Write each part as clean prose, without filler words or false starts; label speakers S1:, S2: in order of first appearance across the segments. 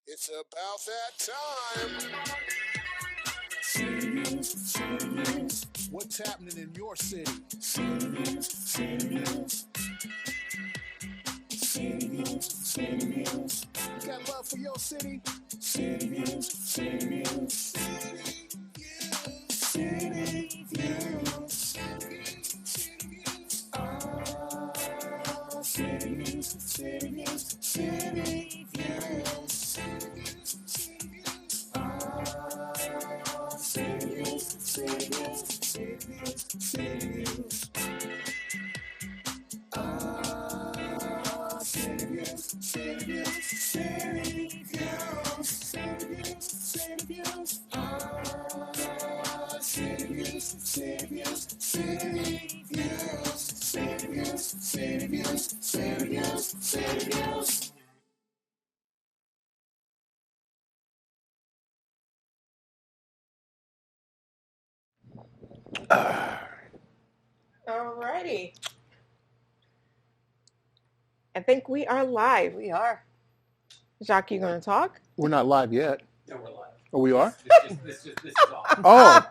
S1: It's about that time. What's happening in your city? You got love for your city?
S2: Alrighty. I think we are live.
S3: We are.
S2: Jacque, you going to talk?
S4: We're not live yet.
S5: No, we're live.
S4: Oh, we are?
S5: This is on.
S4: Oh.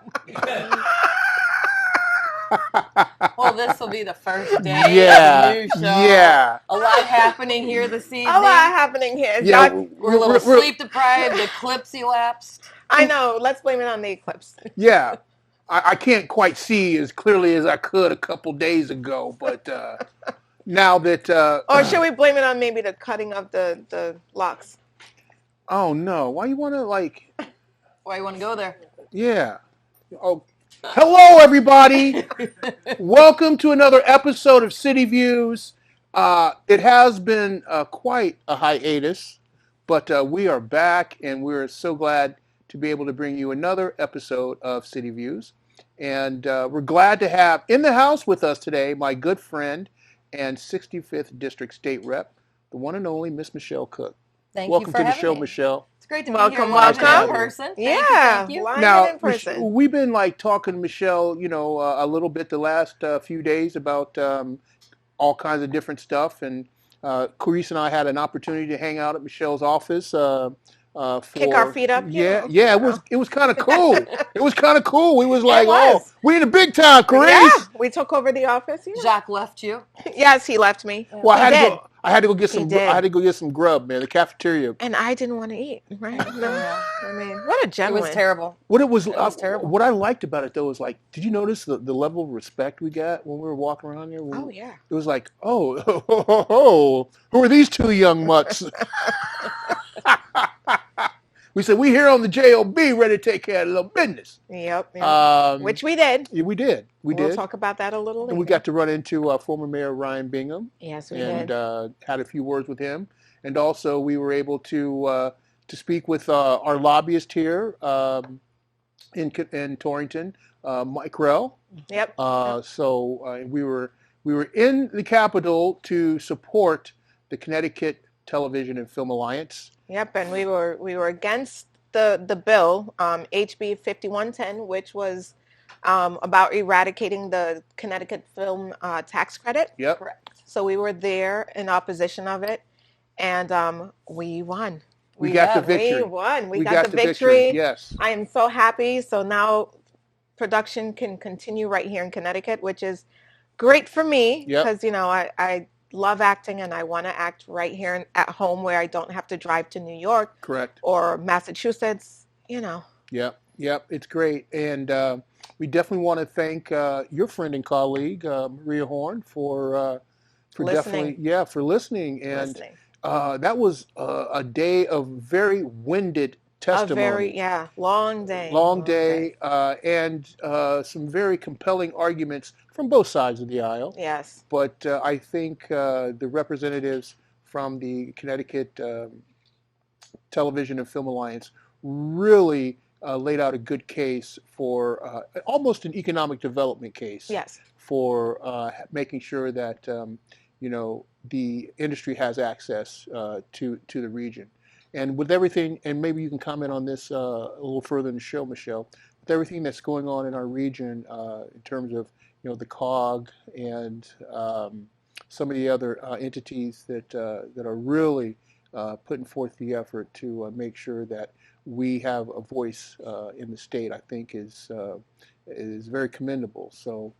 S3: Well, this will be the first day
S4: Yeah.
S3: of the new show.
S4: Yeah.
S3: A lot happening here this evening.
S2: A lot happening here.
S4: Yeah.
S2: Jacque,
S3: We're a little sleep deprived. The eclipse elapsed.
S2: I know. Let's blame it on the eclipse.
S4: Yeah. I can't quite see as clearly as I could a couple days ago, but now that...
S2: Or should we blame it on maybe the cutting of the locks?
S4: Oh, no. Why you want to, like...
S3: Why you want to go there?
S4: Yeah. Oh, hello, everybody. Welcome to another episode of City Views. It has been quite a hiatus, but we are back, and we're so glad to be able to bring you another episode of City Views. And we're glad to have in the house with us today my good friend and 65th District State Rep, the one and only Miss Michelle Cook.
S3: Thank
S4: Welcome
S3: you for
S4: to the
S3: having
S4: show,
S3: me.
S4: Michelle.
S3: It's great to be
S2: Welcome,
S3: here live and
S4: welcome.
S3: in person.
S2: Thank you.
S3: Thank you.
S2: Live
S4: Now,
S2: and in person.
S4: we've been like talking to Michelle, a little bit the last few days about all kinds of different stuff, and Coryse and I had an opportunity to hang out at Michelle's office.
S2: Kick our feet up.
S4: Yeah, yeah, it was kind of cool. It was kind of cool. We was like,
S2: was.
S4: oh, we in the big time, Coryse.
S2: Yeah, we took over the office. Yeah.
S3: Jacque left you.
S2: Yes, he left me.
S4: Well, I had to go get
S2: He
S4: some.
S2: did.
S4: I had to go get some grub, man. The cafeteria.
S2: And I didn't want to eat, right? No.
S3: Yeah.
S2: I mean, what a
S3: It
S2: gentleman.
S3: was terrible.
S4: What it was
S3: terrible.
S4: what I liked about it though was like, did you notice the level of respect we got when we were walking around there?
S2: Oh, yeah.
S4: It was like, oh, who are these two young mutts? We said, we here on the JOB ready to take care of the little business.
S2: Yep.
S4: Which
S2: we did.
S4: Yeah, we did.
S2: We'll talk about that a little later.
S4: And we got to run into former Mayor Ryan Bingham.
S2: Yes, we
S4: and
S2: did.
S4: Had a few words with him. And also we were able to speak with our lobbyist here in Torrington, Mike Rell.
S2: Yep.
S4: So we were in the Capitol to support the Connecticut Television and Film Alliance.
S2: Yep, and we were against the bill, HB 5110, which was about eradicating the Connecticut film tax credit.
S4: Yep.
S3: Correct.
S2: So we were there in opposition of it, and we won.
S4: We got the victory.
S2: We won. We got the victory.
S4: Yes.
S2: I am so happy. So now production can continue right here in Connecticut, which is great for me
S4: Yep.
S2: because I love acting and I want to act right here at home where I don't have to drive to New York
S4: Correct.
S2: or Massachusetts.
S4: Yep. It's great, and we definitely want to thank your friend and colleague Maria Horn for
S2: Listening.
S4: for listening. And that was a day of very winded testimony.
S2: A very long day.
S4: Long day, and some very compelling arguments from both sides of the aisle.
S2: Yes.
S4: But I think the representatives from the Connecticut Television and Film Alliance really laid out a good case for almost an economic development case.
S2: Yes.
S4: For making sure that the industry has access to the region. And with everything, and maybe you can comment on this a little further in the show, Michelle, with everything that's going on in our region in terms of the COG and some of the other entities that are really putting forth the effort to make sure that we have a voice in the state, I think is very commendable. So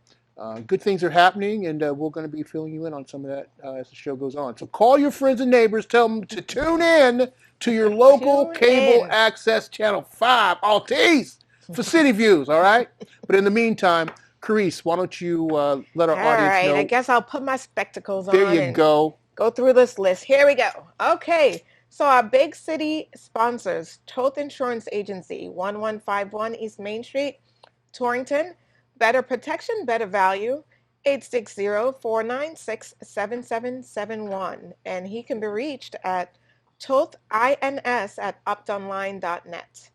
S4: good things are happening, and we're going to be filling you in on some of that as the show goes on. So call your friends and neighbors, tell them to tune in to your local
S2: Tune
S4: cable
S2: in.
S4: access channel 5, Altice, for City Views, all right? But in the meantime, Coryse, why don't you let our
S2: All
S4: audience
S2: right,
S4: know?
S2: I guess I'll put my spectacles
S4: There
S2: on
S4: you
S2: and
S4: go.
S2: go through this list. Here we go. Okay, so our big city sponsors: Toth Insurance Agency, 1151 East Main Street, Torrington. Better protection, better value. 860-496-7771. And he can be reached at tothins@optonline.net.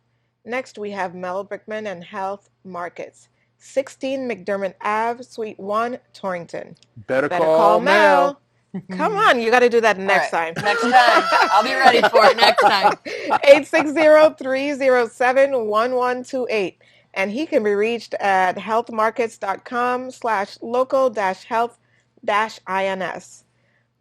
S2: Next, we have Mel Brickman and Health Markets, 16 McDermott Ave, Suite 1, Torrington.
S4: Better
S2: Better
S4: call
S2: call
S4: Mel.
S2: Mel. Come on, you got to do that next
S3: All right,
S2: time.
S3: Next time. I'll be ready for it next time.
S2: 860-307-1128. And he can be reached at healthmarkets.com/local-health-ins.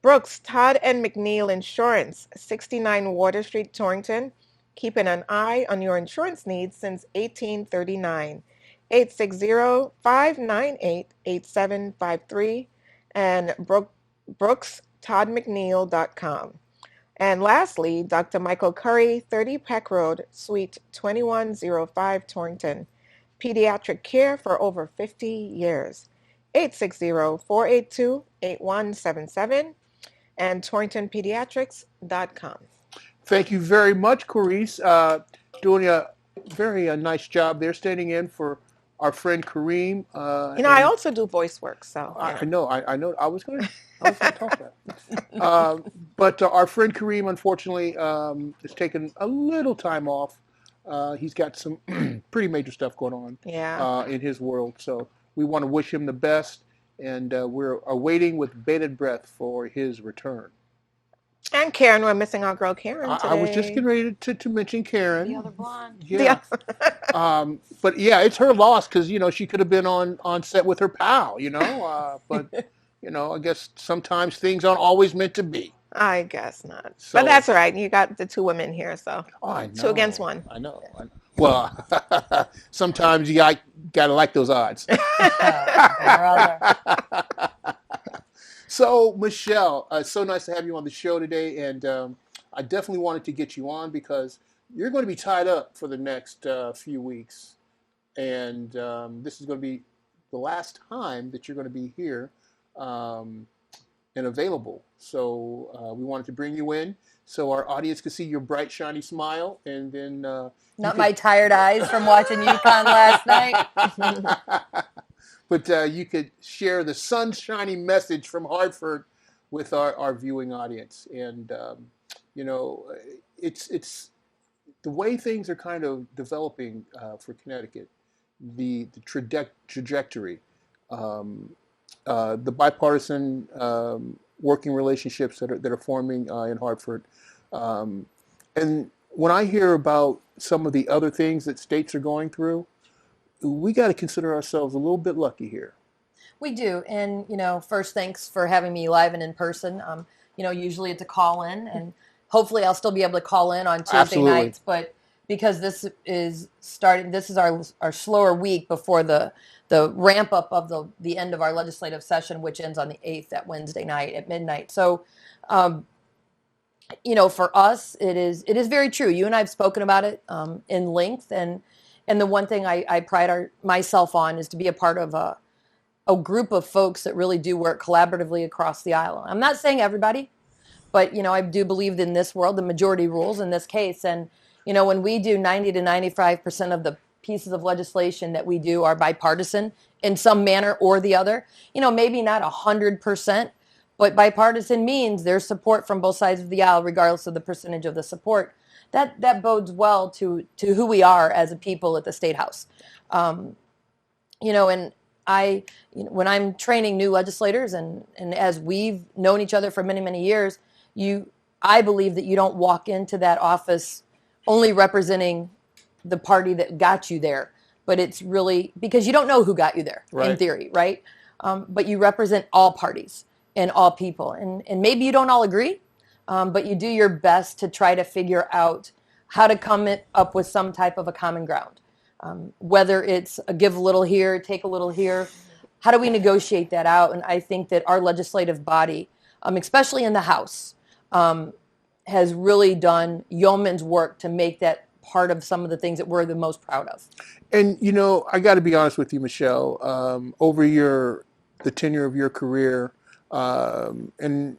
S2: Brooks, Todd and McNeil Insurance, 69 Water Street, Torrington. Keeping an eye on your insurance needs since 1839. 860-598-8753. And BrooksToddMcNeil.com. And lastly, Dr. Michael Curry, 30 Peck Road, Suite 2105, Torrington. Pediatric care for over 50 years. 860-482-8177 and TorringtonPediatrics.com.
S4: Thank you very much, Coryse. Doing a very nice job there, standing in for our friend Kareem.
S2: I also do voice work, so.
S4: I know. I was going to talk about it. But our friend Kareem, unfortunately, has taken a little time off. He's got some pretty major stuff going on in his world. So we want to wish him the best, and we're awaiting with bated breath for his return.
S2: And Karen, we're missing our girl Karen today.
S4: I was just getting ready to mention Karen.
S3: The other blonde.
S4: Yeah. But yeah, it's her loss because, she could have been on set with her pal, but, I guess sometimes things aren't always meant to be.
S2: I guess not.
S4: So,
S2: but that's all right. You got the two women here, so
S4: I know,
S2: 2 against 1.
S4: I know. Well, sometimes you got to like those odds. So, Michelle, it's so nice to have you on the show today, and I definitely wanted to get you on because you're going to be tied up for the next few weeks, and this is going to be the last time that you're going to be here and available. So we wanted to bring you in so our audience could see your bright, shiny smile, and then
S3: Not my tired eyes from watching UConn last night.
S4: But you could share the sunshiny message from Hartford with our viewing audience. And, it's the way things are kind of developing for Connecticut, the trajectory, the bipartisan working relationships that are forming in Hartford. And when I hear about some of the other things that states are going through, we got to consider ourselves a little bit lucky here.
S3: We do. And, first, thanks for having me live and in person. Usually it's a call in, and hopefully I'll still be able to call in on Tuesday nights. But because this is our slower week before the ramp up of the end of our legislative session, which ends on the 8th, that Wednesday night at midnight. So, for us, it is very true. You and I have spoken about it in length, and the one thing I pride myself on is to be a part of a group of folks that really do work collaboratively across the aisle. I'm not saying everybody, but, I do believe in this world, the majority rules in this case. And, when we do 90 to 95% of the pieces of legislation that we do are bipartisan in some manner or the other, maybe not 100%, but bipartisan means there's support from both sides of the aisle, regardless of the percentage of the support. That bodes well to who we are as a people at the State House. And when I'm training new legislators and as we've known each other for many, many years, I believe that you don't walk into that office only representing the party that got you there, but it's really because you don't know who got you there, right, in theory, right? But you represent all parties and all people. And maybe you don't all agree, but you do your best to try to figure out how to come up with some type of a common ground. Whether it's a give a little here, take a little here, how do we negotiate that out? And I think that our legislative body, especially in the House, has really done yeoman's work to make that part of some of the things that we're the most proud of.
S4: And I got to be honest with you, Michelle. Over the tenure of your career, and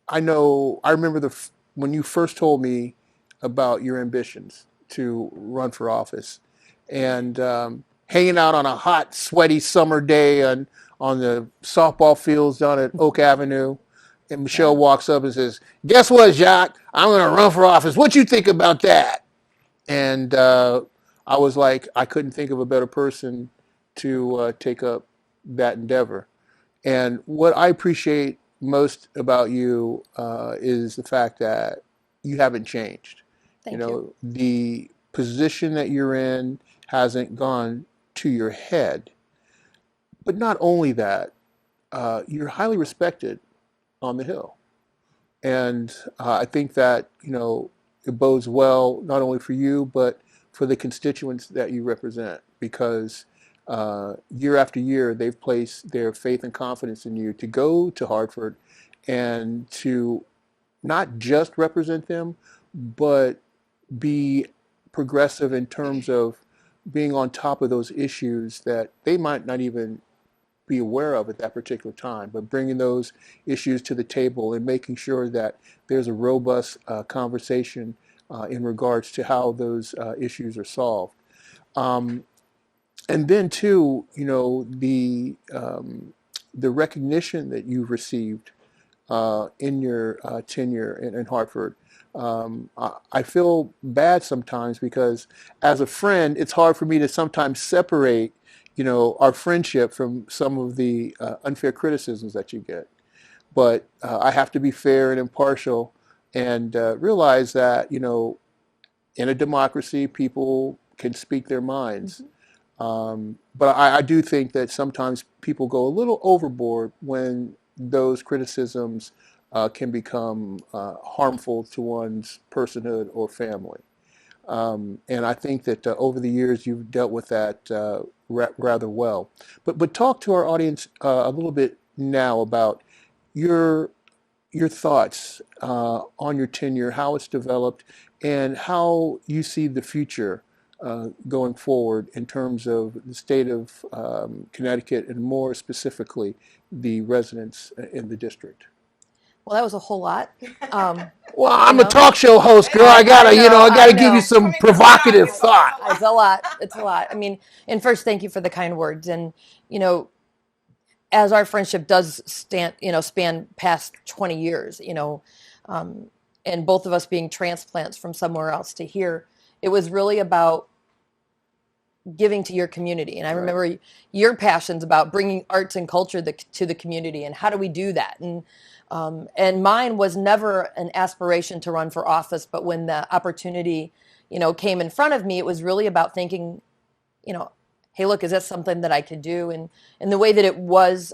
S4: I remember when you first told me about your ambitions to run for office, and hanging out on a hot, sweaty summer day on the softball fields down at Oak Avenue, and Michelle walks up and says, "Guess what, Jacque? I'm going to run for office. What you think about that?" And I was like, I couldn't think of a better person to take up that endeavor. And what I appreciate most about you is the fact that you haven't changed.
S3: Thank you.
S4: The position that you're in hasn't gone to your head. But not only that, you're highly respected on the Hill. And I think that, it bodes well not only for you, but for the constituents that you represent, because year after year, they've placed their faith and confidence in you to go to Hartford and to not just represent them, but be progressive in terms of being on top of those issues that they might not even be aware of at that particular time, but bringing those issues to the table and making sure that there's a robust conversation in regards to how those issues are solved. And then too, the recognition that you've received in your tenure in Hartford. I feel bad sometimes because as a friend, it's hard for me to sometimes separate our friendship from some of the unfair criticisms that you get. But I have to be fair and impartial and realize that, in a democracy, people can speak their minds. But I do think that sometimes people go a little overboard when those criticisms can become harmful to one's personhood or family. And I think that over the years you've dealt with that rather well. But talk to our audience a little bit now about your thoughts on your tenure, how it's developed, and how you see the future going forward in terms of the state of Connecticut and more specifically the residents in the district.
S3: Well, that was a whole lot.
S4: Well, I'm a talk show host, girl. I gotta give you some provocative thought.
S3: It's a lot. It's a lot. I mean, and first, thank you for the kind words. And as our friendship does span past 20 years, and both of us being transplants from somewhere else to here, it was really about giving to your community. And I remember your passions about bringing arts and culture to the community, and how do we do that? And mine was never an aspiration to run for office, but when the opportunity, came in front of me, it was really about thinking, hey, look, is that something that I could do? And the way that it was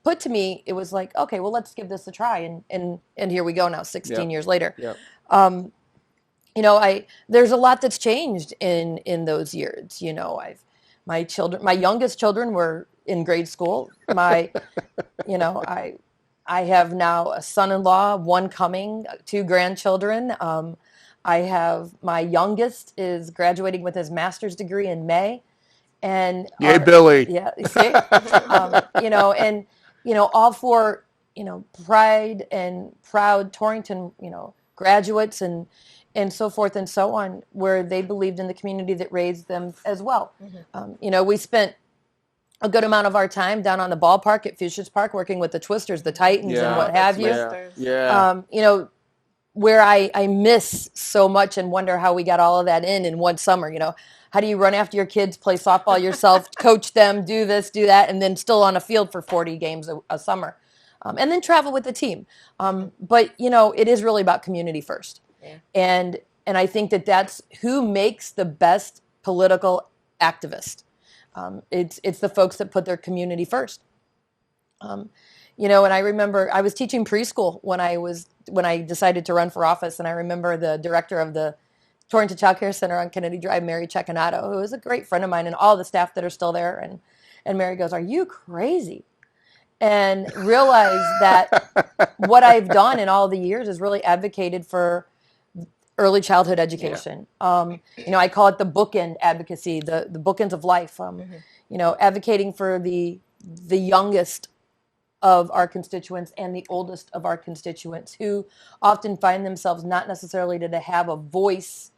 S3: put to me, it was like, okay, well, let's give this a try. And here we go now, 16 years later.
S4: Yeah.
S3: There's a lot that's changed in those years. My youngest children were in grade school. I have now a son-in-law, one coming, 2 grandchildren. I have my youngest is graduating with his master's degree in May, and
S4: yay, Billy.
S3: Yeah, you see, all for pride and proud Torrington, graduates and so forth and so on, where they believed in the community that raised them as well. Mm-hmm. We spent a good amount of our time down on the ballpark at Fisher's Park working with the Twisters, the Titans, and what have you.
S4: Yeah.
S3: Where I miss so much and wonder how we got all of that in one summer. How do you run after your kids, play softball yourself, coach them, do this, do that, and then still on a field for 40 games a summer, and then travel with the team. But it is really about community first. Yeah. And I think that's who makes the best political activist. It's the folks that put their community first. You know, and I remember I was teaching preschool when I decided to run for office, and I remember the director of the Torrington Child Care Center on Kennedy Drive, Mary Jacque, who was a great friend of mine, and all the staff that are still there. And Mary goes, "Are you crazy?" And realized that what I've done in all the years is really advocated for early childhood education. You know, I call it the bookend advocacy, the bookends of life. You know, advocating for the youngest of our constituents and the oldest of our constituents, who often find themselves not necessarily to have a voice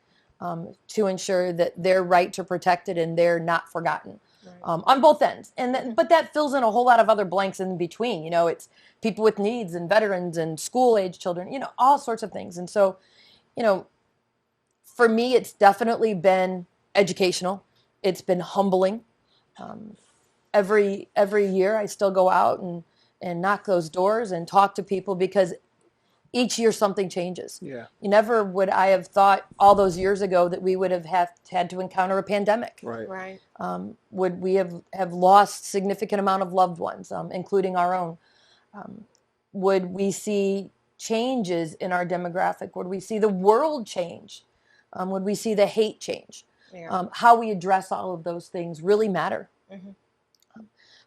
S3: to ensure that they're right to protected and they're not forgotten. On both ends. But that fills in a whole lot of other blanks in between. You know, it's people with needs and veterans and school-age children, you know, all sorts of things. And so, you know, for me, it's definitely been educational. It's been humbling. Every year I still go out and knock those doors and talk to people, because each year something changes.
S4: Yeah.
S3: You never would I have thought all those years ago that we would have had to encounter a pandemic.
S2: Right.
S3: Would we have lost significant amount of loved ones, including our own? Would we see changes in our demographic? Would we see the world change? Would we see the hate change?
S2: Yeah.
S3: How we address all of those things really matter.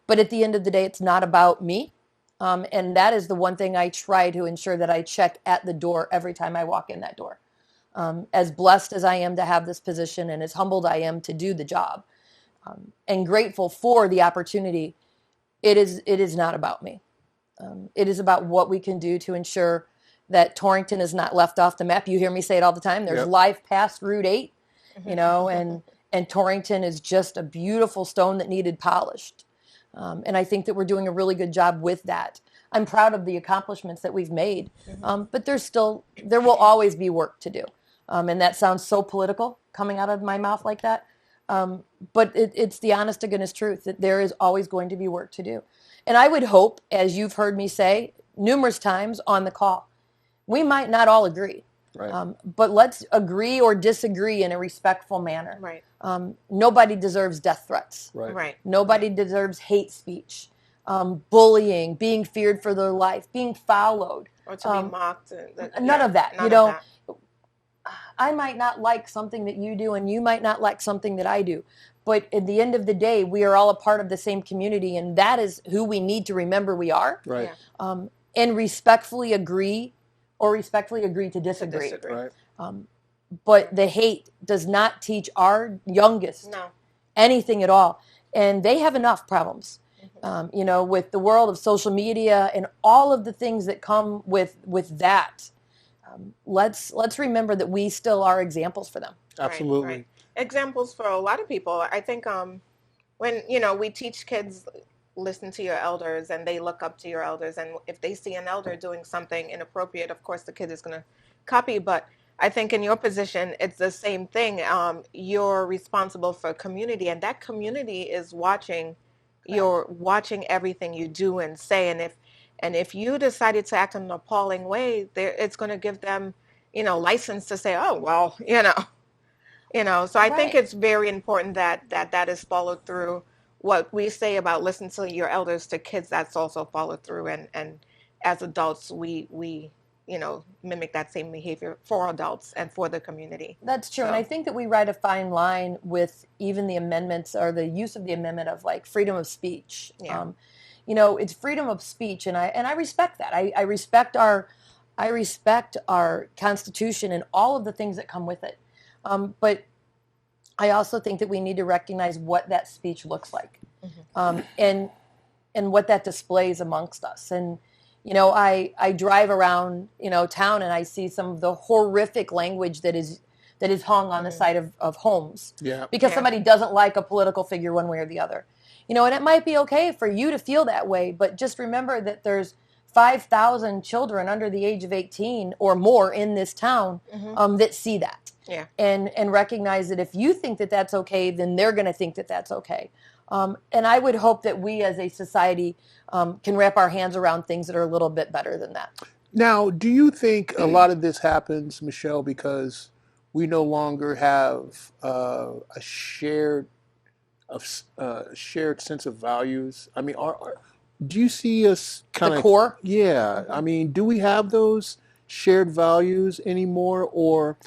S3: But at the end of the day, it's not about me. And that is the one thing I try to ensure that I check at the door every time I walk in that door. As blessed as I am to have this position, and as humbled I am to do the job, and grateful for the opportunity, it is not about me. It is about what we can do to ensure that Torrington is not left off the map. You hear me say it all the time. There's life past Route 8, you know, and Torrington is just a beautiful stone that needed polished. And I think that we're doing a really good job with that. I'm proud of the accomplishments that we've made, but there will always be work to do. And that sounds so political coming out of my mouth like that. But it's the honest to goodness truth that there is always going to be work to do. And I would hope, as you've heard me say numerous times on the call, we might not all agree.
S4: Right.
S3: But let's agree or disagree in a respectful manner.
S2: Right.
S3: Nobody deserves death threats.
S2: Right.
S3: Nobody deserves hate speech, bullying, being feared for their life, being followed.
S2: Or to be mocked.
S3: None of that.
S2: None
S3: You know,
S2: of that.
S3: I might not like something that you do, and you might not like something that I do. But at the end of the day, we are all a part of the same community, and that is who we need to remember we are.
S4: Right.
S3: And respectfully agree to disagree.
S4: Right.
S3: But the hate does not teach our youngest anything at all. And they have enough problems, you know, with the world of social media and all of the things that come with that. Let's remember that we still are examples for them.
S4: Absolutely.
S2: Right. Examples for a lot of people. I think when, you know, we teach kids, listen to your elders, and they look up to your elders, and if they see an elder doing something inappropriate, of course the kid is going to copy. But I think in your position, it's the same thing. You're responsible for a community, and that community is watching. You're watching everything you do and say, and if you decided to act in an appalling way, it's going to give them, you know, license to say, oh well, you know. So I think it's very important that is followed through. What we say about listen to your elders to kids, that's also followed through, and as adults, we you know, mimic that same behavior for adults and for the community.
S3: That's true. And I think that we write a fine line with even the amendments, or the use of the amendment of like freedom of speech.
S2: Yeah.
S3: You know, it's freedom of speech, and I respect that. I respect our Constitution and all of the things that come with it. But I also think that we need to recognize what that speech looks like, and what that displays amongst us. And you know, I drive around, you know, town, and I see some of the horrific language that is hung on the side of homes, because somebody doesn't like a political figure one way or the other. You know, and it might be okay for you to feel that way, but just remember that there's 5,000 children under the age of 18 or more in this town that see that.
S2: Yeah.
S3: And recognize that if you think that that's okay, then they're going to think that that's okay. And I would hope that we as a society can wrap our hands around things that are a little bit better than that.
S4: Now, do you think a lot of this happens, Michelle, because we no longer have a shared sense of values? I mean, do you see us kind
S3: The
S4: of,
S3: core.
S4: yeah, I mean, do we have those shared values anymore, or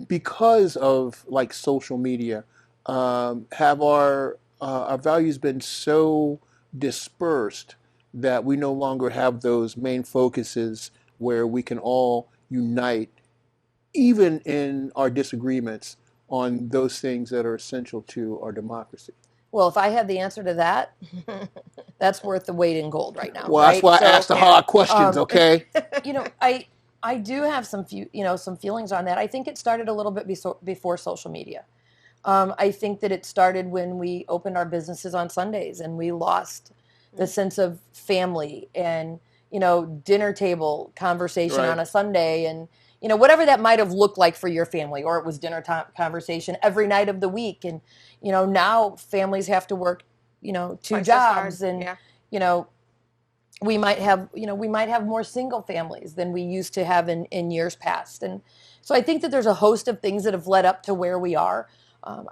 S4: because of like social media, have our values been so dispersed that we no longer have those main focuses where we can all unite, even in our disagreements, on those things that are essential to our democracy?
S3: Well, if I had the answer to that, that's worth the weight in gold right now,
S4: Well, that's
S3: right?
S4: why I
S3: So,
S4: asked the hard questions, okay?
S3: you know, I do have some feelings on that. I think it started a little bit before social media. I think that it started when we opened our businesses on Sundays and we lost the sense of family and, dinner table conversation
S4: Right.
S3: on a Sunday and, whatever that might have looked like for your family, or it was dinner time conversation every night of the week. And, now families have to work, two
S2: Twice as hard.
S3: jobs and,
S2: Yeah.
S3: you know, we might have more single families than we used to have in years past. And so I think that there's a host of things that have led up to where we are.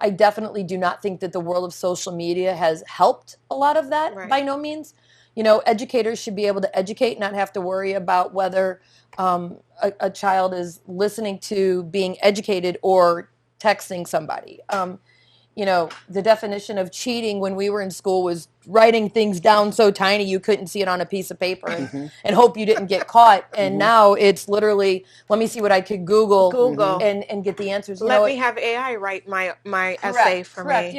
S3: I definitely do not think that the world of social media has helped a lot of that,
S2: Right.
S3: by no means. Educators should be able to educate, not have to worry about whether a child is listening to being educated or texting somebody. The definition of cheating when we were in school was writing things down so tiny you couldn't see it on a piece of paper and hope you didn't get caught. And now it's literally, let me see what I could Google,
S2: Google.
S3: and get the answers.
S2: Let me have AI write my essay for
S3: correct.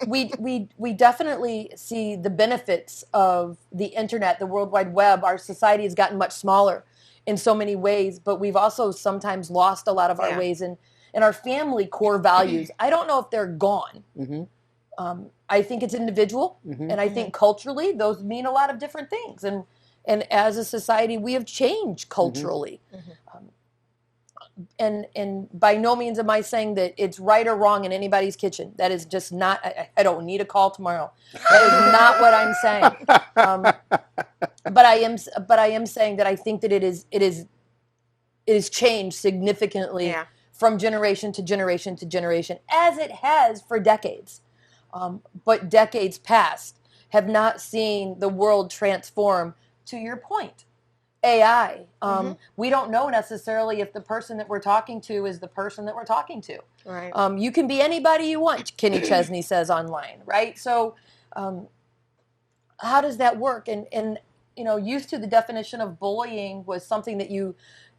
S2: me.
S3: We definitely see the benefits of the internet, the World Wide Web. Our society has gotten much smaller in so many ways, but we've also sometimes lost a lot of our
S2: Yeah.
S3: ways and our family core values. I don't know if they're gone. I think it's individual, and I think culturally those mean a lot of different things. And as a society, we have changed culturally. And by no means am I saying that it's right or wrong in anybody's kitchen. That is just not. I don't need a call tomorrow. That is not what I'm saying. But I am saying that I think that it is changed significantly.
S2: Yeah.
S3: From generation to generation to generation, as it has for decades. But decades past have not seen the world transform, to your point. AI. We don't know necessarily if the person that we're talking to is the person that we're talking to.
S2: Right.
S3: You can be anybody you want, Kenny Chesney says online, right? So how does that work? And used to, the definition of bullying was something that you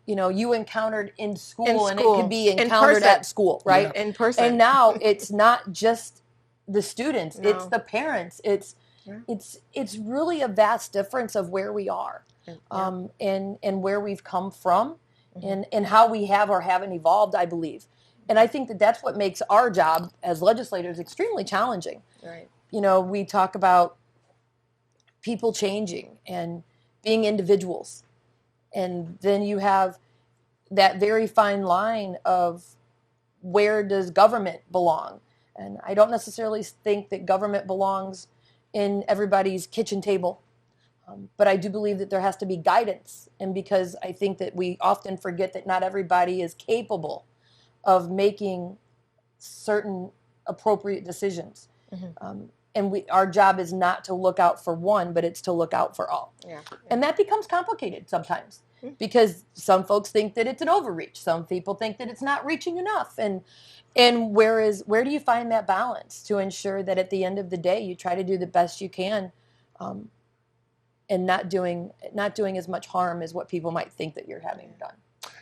S3: encountered in school, and it could be encountered at school, right?
S2: In person.
S3: And now it's not just the students,
S2: No.
S3: it's the parents. It's really a vast difference of where we are, and where we've come from, and how we have or haven't evolved, I believe. And I think that that's what makes our job as legislators extremely challenging.
S2: Right.
S3: We talk about people changing and being individuals. And then you have that very fine line of where does government belong? And I don't necessarily think that government belongs in everybody's kitchen table. But I do believe that there has to be guidance. And because I think that we often forget that not everybody is capable of making certain appropriate decisions. And our job is not to look out for one, but it's to look out for all.
S2: Yeah.
S3: And that becomes complicated sometimes because some folks think that it's an overreach. Some people think that it's not reaching enough. And where do you find that balance to ensure that at the end of the day, you try to do the best you can, and not doing as much harm as what people might think that you're having done.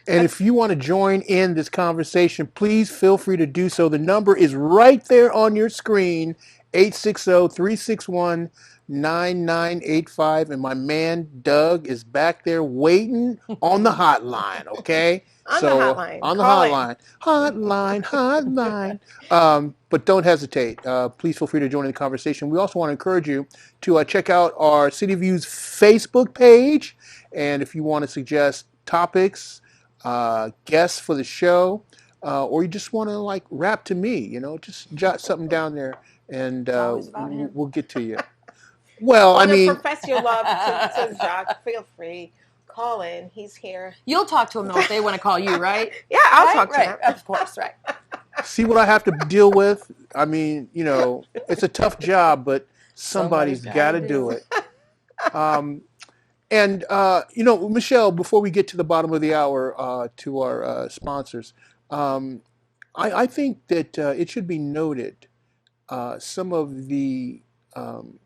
S4: And if you want to join in this conversation, please feel free to do so. The number is right there on your screen, 860-361-9985. And my man, Doug, is back there waiting on the hotline, okay?
S2: On the hotline.
S4: On the
S2: Call
S4: hotline. But don't hesitate. Please feel free to join in the conversation. We also want to encourage you to check out our City Views Facebook page. And if you want to suggest topics, guests for the show, or you just want to rap to me, just jot something down there, and we'll get to you. Well, I mean,
S2: profess your love to Jacque. Feel free. Call in. He's here.
S3: You'll talk to them though if they want to call you, right?
S2: Yeah, I'll
S3: Right?
S2: talk to
S3: Right.
S2: him.
S3: Of course, right.
S4: see what I have to deal with. I mean, it's a tough job, but somebody's got to do it. And Michelle, before we get to the bottom of the hour, to our sponsors, I think that it should be noted some of the um,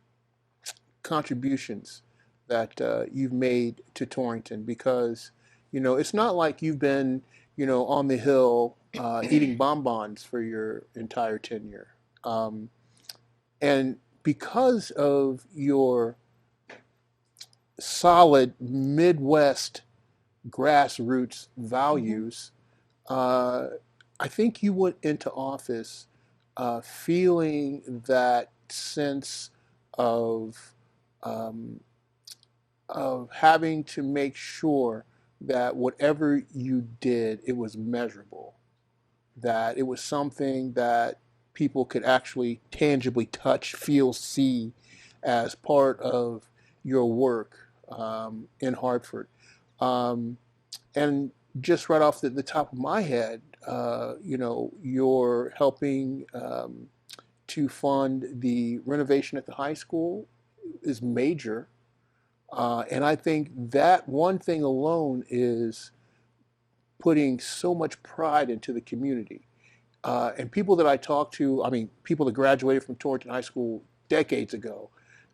S4: contributions that you've made to Torrington, because it's not like you've been on the Hill eating bonbons for your entire tenure, and because of your solid Midwest grassroots values, uh, I think you went into office feeling that sense of um, having to make sure that whatever you did, it was measurable, that it was something that people could actually tangibly touch, feel, see as part of your work in Hartford. Um, and just right off the top of my head, you're helping to fund the renovation at the high school is major. And I think that one thing alone is putting so much pride into the community. And people that I talk to, I mean, people that graduated from Torrington High School decades ago,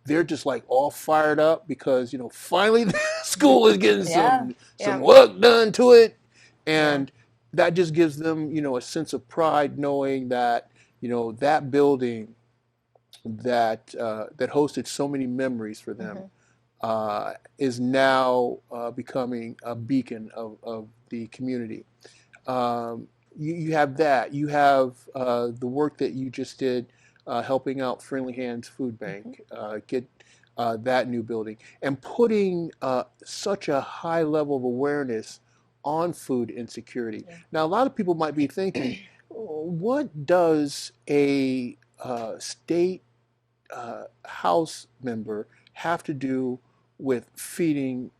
S4: they're just like all fired up because, finally the school is getting
S3: Yeah.
S4: some work done to it.
S2: Yeah.
S4: And that just gives them, a sense of pride knowing that, that building that hosted so many memories for them is now becoming a beacon of the community. You have that. You have the work that you just did helping out Friendly Hands Food Bank get that new building and putting such a high level of awareness on food insecurity.
S2: Yeah.
S4: Now, a lot of people might be thinking, what does a state House member have to do with feeding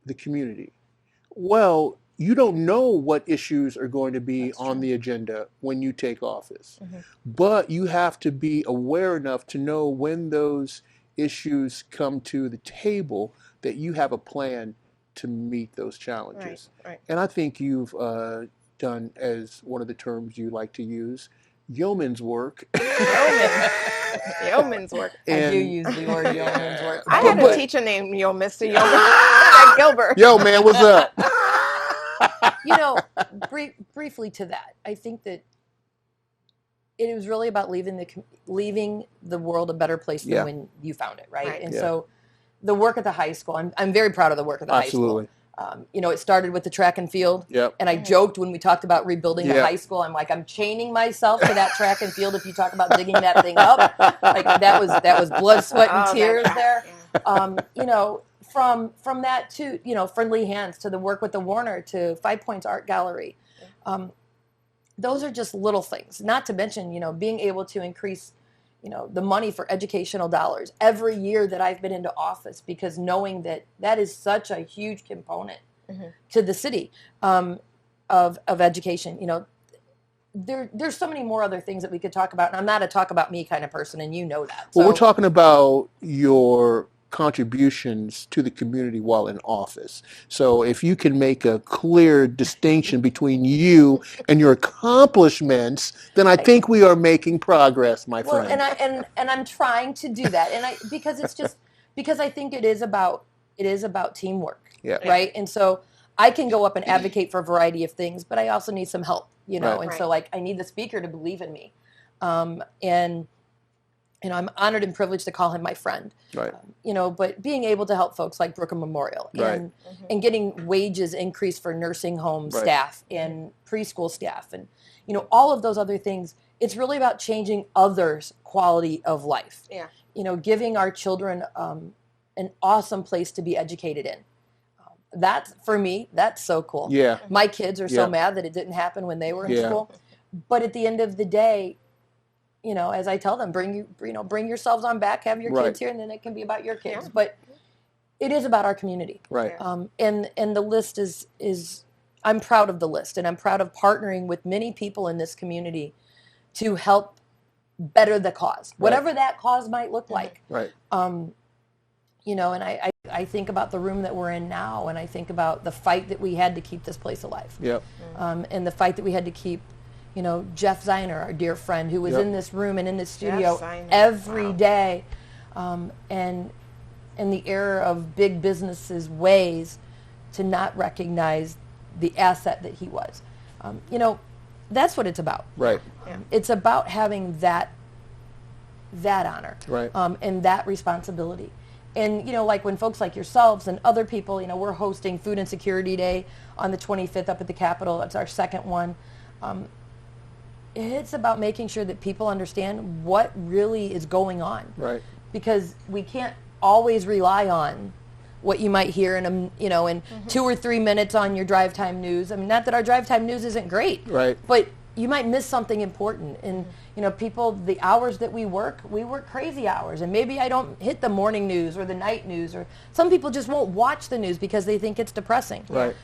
S4: the community? Well, you don't know what issues are going to be
S2: That's
S4: on
S2: true.
S4: the agenda when you take office, but you have to be aware enough to know when those issues come to the table that you have a plan to meet those
S2: Right,
S4: challenges.
S2: right.
S4: And I think you've done, as one of the terms you like to use, yeoman's work.
S2: Yeoman. Yeoman's work.
S3: I do
S4: And
S3: use the word yeoman's work.
S2: I had a
S4: but
S2: teacher named Mr. Yeoman Gilbert.
S4: yo, man, what's up?
S3: Briefly to that, I think that it was really about leaving the world a better place than
S4: Yeah.
S3: when you found it, right?
S2: Right.
S3: And
S4: Yeah.
S3: so the work at the high school, I'm very proud of the work at the
S4: Absolutely.
S3: high school. It started with the track and field.
S4: Yep.
S3: And I joked when we talked about rebuilding the
S4: Yeah.
S3: high school, I'm like, I'm chaining myself to that track and field if you talk about digging that thing up. Like that was blood, sweat, and
S2: Oh,
S3: tears
S2: that
S3: there.
S2: Yeah.
S3: From that to, Friendly Hands, to the work with the Warner, to Five Points Art Gallery. Those are just little things, not to mention, being able to increase, the money for educational dollars every year that I've been into office, because knowing that is such a huge component to the city of education. There's so many more other things that we could talk about, and I'm not a talk about me kind of person, and you know that.
S4: Well,
S3: So,
S4: we're talking about your contributions to the community while in office. So if you can make a clear distinction between you and your accomplishments, then I think we are making progress, my
S3: well,
S4: friend.
S3: and I'm trying to do that, and because I think it is about teamwork,
S4: Yeah.
S3: right? And so I can go up and advocate for a variety of things, but I also need some help,
S4: Right.
S3: and so I need the speaker to believe in me, and I'm honored and privileged to call him my friend.
S4: Right.
S3: But being able to help folks like Brooklyn Memorial
S4: Right.
S3: and getting wages increased for nursing home
S4: Right.
S3: staff and preschool staff and, all of those other things, it's really about changing others' quality of life.
S2: Yeah.
S3: Giving our children an awesome place to be educated in. That's, for me, that's so cool.
S4: Yeah.
S3: My kids are
S4: Yeah.
S3: so mad that it didn't happen when they were in
S4: Yeah.
S3: school. But at the end of the day, as I tell them, bring yourselves on back, have your
S4: Right.
S3: kids here, and then it can be about your kids.
S2: Yeah.
S3: But it is about our community.
S4: Right.
S2: Yeah.
S3: And the list is I'm proud of the list, and I'm proud of partnering with many people in this community to help better the cause, whatever that cause might look like.
S4: Right.
S3: and I think about the room that we're in now, and I think about the fight that we had to keep this place alive.
S4: Yep.
S3: And the fight that we had to keep, Jeff Zeiner, our dear friend, who was in this room and in this studio every day, and the error of big businesses' ways to not recognize the asset that he was. That's what it's about.
S4: Right.
S2: Yeah.
S3: It's about having that honor,
S4: Right.
S3: And that responsibility. And, like when folks like yourselves and other people, we're hosting Food Insecurity Day on the 25th up at the Capitol. That's our second one. It's about making sure that people understand what really is going on.
S4: Right.
S3: Because we can't always rely on what you might hear in 2 or 3 minutes on your drive time news. I mean, not that our drive time news isn't great,
S4: Right.
S3: but you might miss something important. And people, the hours that we work crazy hours, and maybe I don't hit the morning news or the night news, or some people just won't watch the news because they think it's depressing.
S4: Right.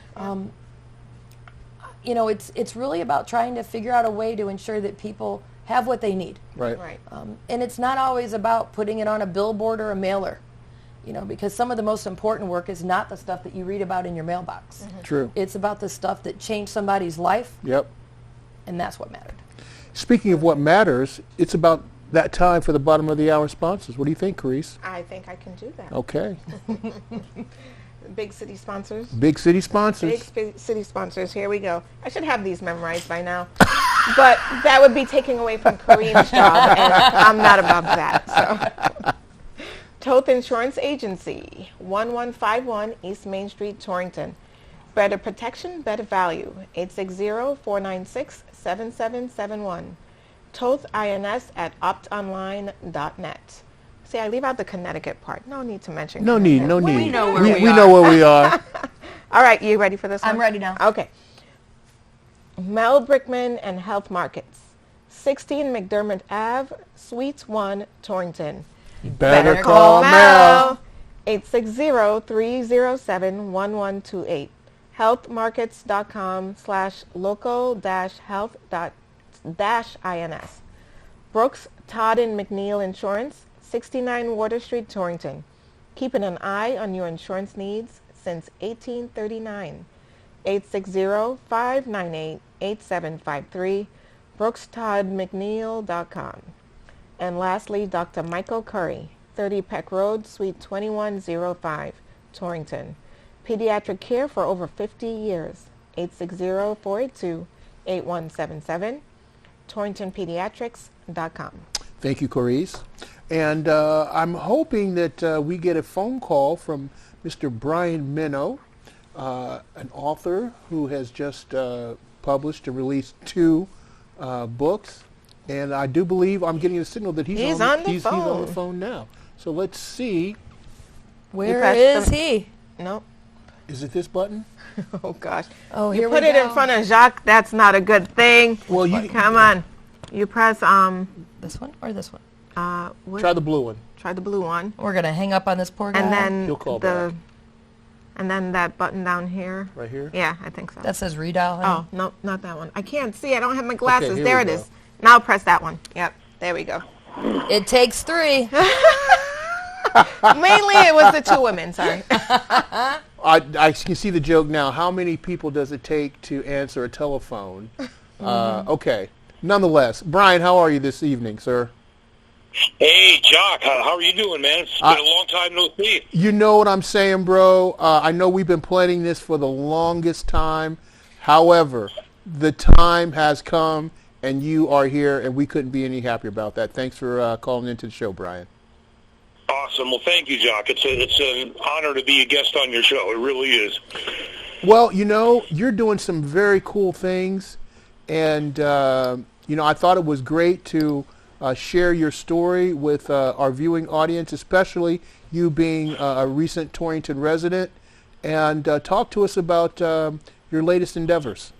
S3: It's really about trying to figure out a way to ensure that people have what they need.
S4: Right.
S2: Right.
S3: And it's not always about putting it on a billboard or a mailer, because some of the most important work is not the stuff that you read about in your mailbox.
S4: True.
S3: It's about the stuff that changed somebody's life,
S4: Yep.
S3: and that's what mattered.
S4: Speaking of what matters, it's about that time for the bottom of the hour sponsors. What do you think, Coryse?
S2: I think I can do that.
S4: Okay.
S2: Big city sponsors.
S4: Big city sponsors.
S2: Big city sponsors. Here we go. I should have these memorized by now. But that would be taking away from Kareem's job, and I'm not about that. So, Toth Insurance Agency, 1151 East Main Street, Torrington. Better protection, better value. 860-496-7771. Toth INS at optonline.net. See, I leave out the Connecticut part. No need to mention
S4: No need.
S2: Connecticut.
S4: No need.
S3: We know where
S4: we know where we are.
S2: All right, you ready for this one?
S3: I'm ready now.
S2: Okay. Mel Brickman and Health Markets, 16 McDermott Ave, Suite 1, Torrington.
S4: Better call Mel.
S2: 860-307-1128. healthmarkets.com/local-health-ins. Brooks, Todd and McNeil Insurance, 69 Water Street, Torrington. Keeping an eye on your insurance needs since 1839. 860-598-8753. BrooksToddMcNeil.com. And lastly, Dr. Michael Curry, 30 Peck Road, Suite 2105, Torrington. Pediatric care for over 50 years. 860-482-8177. TorringtonPediatrics.com.
S4: Thank you, Coryse. And I'm hoping that we get a phone call from Mr. Brian Minnow, an author who has just published and released 2 books. And I do believe I'm getting a signal that he's on the phone now. So let's see.
S3: Where is he?
S2: Nope.
S4: Is it this button?
S2: Oh, gosh.
S3: Oh,
S2: You
S3: here
S2: put
S3: we
S2: it
S3: go.
S2: in front of Jacque. That's not a good thing.
S4: Well, you
S2: Come on. You press,
S3: This one or this one?
S4: try the blue one.
S2: try the blue one.
S3: We're going to hang up on this poor guy.
S2: And then
S4: He'll call back.
S2: and then that button down here.
S4: Right here?
S2: Yeah, I think so.
S3: That says redial, honey.
S2: Oh, no, not that one. I can't see. I don't have my glasses.
S4: here
S2: There
S4: we
S2: it
S4: go.
S2: is. Now press that one. Yep, there we go.
S3: It takes 3.
S2: Mainly it was the 2 women, sorry.
S4: I can see the joke now. How many people does it take to answer a telephone? Okay. Nonetheless, Brian, how are you this evening, sir?
S6: Hey, Jacque, how are you doing, man? It's been a long time no see.
S4: You know what I'm saying, bro. I know we've been planning this for the longest time. However, the time has come, and you are here, and we couldn't be any happier about that. Thanks for calling into the show, Brian.
S6: Awesome. Well, thank you, Jacque. It's an honor to be a guest on your show. It really is.
S4: Well, you're doing some very cool things, and, I thought it was great to share your story with our viewing audience, especially you being a recent Torrington resident, and talk to us about your latest endeavors.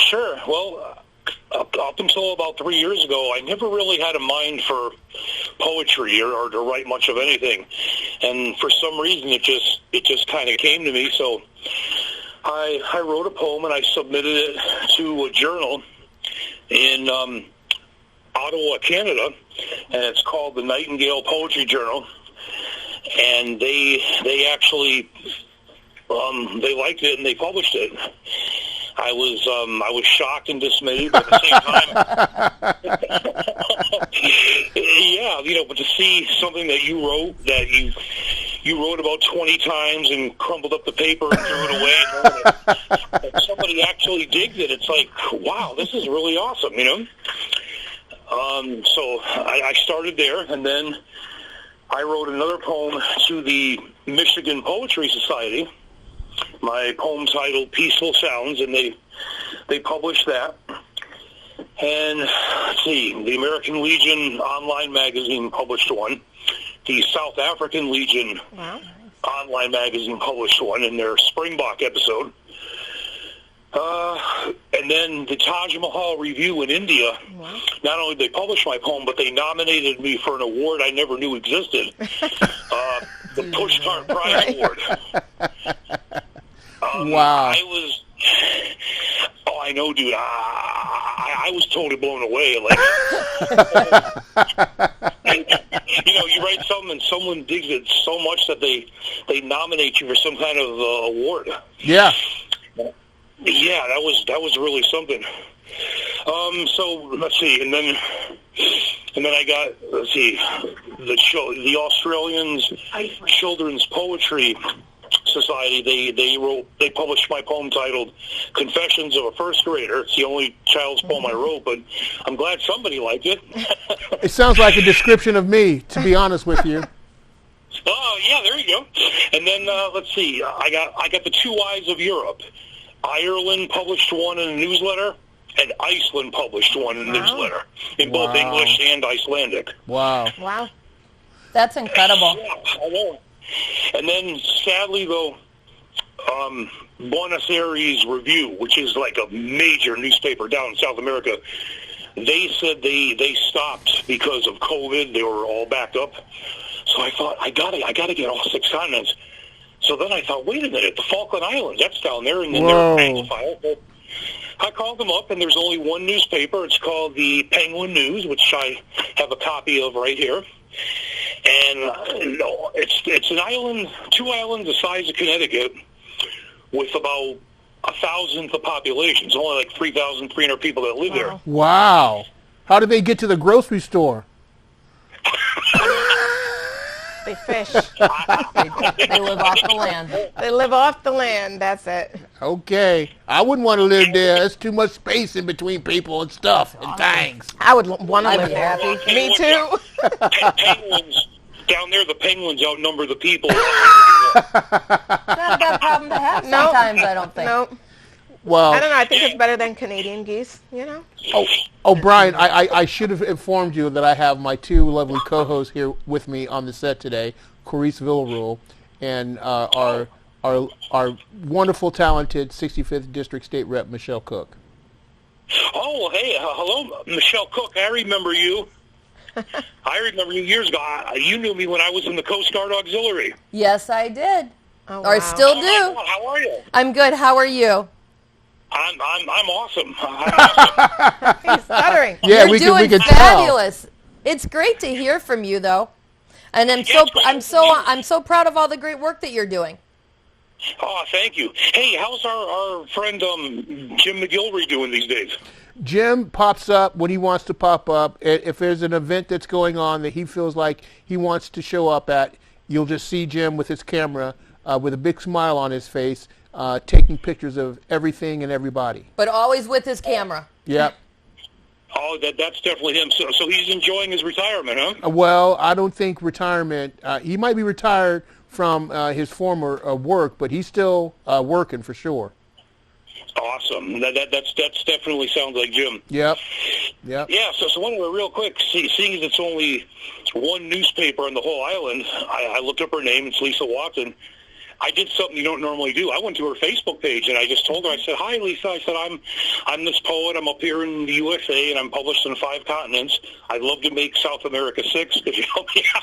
S6: Sure. Well, up until about 3 years ago, I never really had a mind for poetry or to write much of anything, and for some reason it just kind of came to me. So I wrote a poem and I submitted it to a journal in Ottawa, Canada, and it's called the Nightingale Poetry Journal. and they actually they liked it and they published it. I was shocked and dismayed, but at the same time, yeah, but to see something that you wrote that you wrote about 20 times and crumpled up the paper and threw it away, and somebody actually digs it, it's like, wow, this is really awesome, So I started there, and then I wrote another poem to the Michigan Poetry Society. My poem titled Peaceful Sounds, and they published that. And let's see, the American Legion online magazine published one. The South African Legion online magazine published one in their Springbok episode. And then the Taj Mahal Review in India, not only did they publish my poem, but they nominated me for an award I never knew existed. The Pushcart Prize Award.
S4: Wow.
S6: I know, dude. I was totally blown away. You write something and someone digs it so much that they nominate you for some kind of award.
S4: Yeah.
S6: Yeah, that was really something. So let's see, and then I got the Australians Children's Poetry Society. They published my poem titled Confessions of a First Grader. It's the only child's poem I wrote, but I'm glad somebody liked it.
S4: It sounds like a description of me, to be honest with you.
S6: Oh yeah, there you go. And then let's see, I got the Two Eyes of Europe. Ireland published one in a newsletter, and Iceland published one in a newsletter, in both English and Icelandic.
S2: Wow.
S3: That's incredible.
S6: Yeah, I know. And then, sadly, though, Buenos Aires Review, which is like a major newspaper down in South America, they said they stopped because of COVID. They were all backed up. So I thought, I gotta get all 6 continents. So then I thought, wait a minute, the Falkland Islands, that's down there, and then they're Anglophile. But I called them up, and there's only one newspaper. It's called the Penguin News, which I have a copy of right here. And it's an island, 2 islands the size of Connecticut, with about 1,000th the population. It's only like 3,300 people that live there.
S4: Wow. How did they get to the grocery store?
S2: They fish.
S3: They live off the land.
S2: They live off the land. That's it.
S4: Okay. I wouldn't want to live there. There's too much space in between people and stuff and things.
S2: I would want to live
S3: be
S2: there.
S3: happy.
S2: Me too.
S6: Penguins, down there, the penguins outnumber the people.
S3: Not a bad problem to have sometimes, I don't think.
S2: No.
S4: Well,
S2: I don't know. I think it's better than Canadian geese,
S4: Oh, Brian, I should have informed you that I have my 2 lovely co-hosts here with me on the set today, Coryse Villarouel and our wonderful, talented 65th District State Rep, Michelle Cook.
S6: Oh, hey, hello, Michelle Cook. I remember you. I remember you years ago. You knew me when I was in the Coast Guard Auxiliary.
S3: Yes, I did.
S2: Oh,
S3: Or I
S2: wow.
S3: still
S6: Oh,
S3: do.
S6: my God, how are you?
S3: I'm good. How are you?
S6: I'm awesome. I'm awesome.
S2: He's stuttering.
S4: Yeah,
S3: You're
S4: we
S3: doing
S4: can
S3: fabulous. It's great to hear from you, though, and I'm so proud of all the great work that you're doing.
S6: Oh, thank you. Hey, how's our friend Jim McGilvery doing these days?
S4: Jim pops up when he wants to pop up. If there's an event that's going on that he feels like he wants to show up at, you'll just see Jim with his camera with a big smile on his face, taking pictures of everything and everybody.
S3: But always with his camera.
S4: Yep.
S6: Oh, that's definitely him. So he's enjoying his retirement, huh?
S4: Well, I don't think retirement. He might be retired from his former work, but he's still working for sure.
S6: Awesome. That's definitely sounds like Jim.
S4: Yep.
S6: Yeah. So anyway, real quick, seeing as it's only one newspaper on the whole island, I looked up her name. It's Lisa Watson. I did something you don't normally do. I went to her Facebook page and I just told her, I said, "Hi, Lisa." I said, I'm this poet. I'm up here in the USA and I'm published in 5 continents. I'd love to make South America 6. Could you help me out?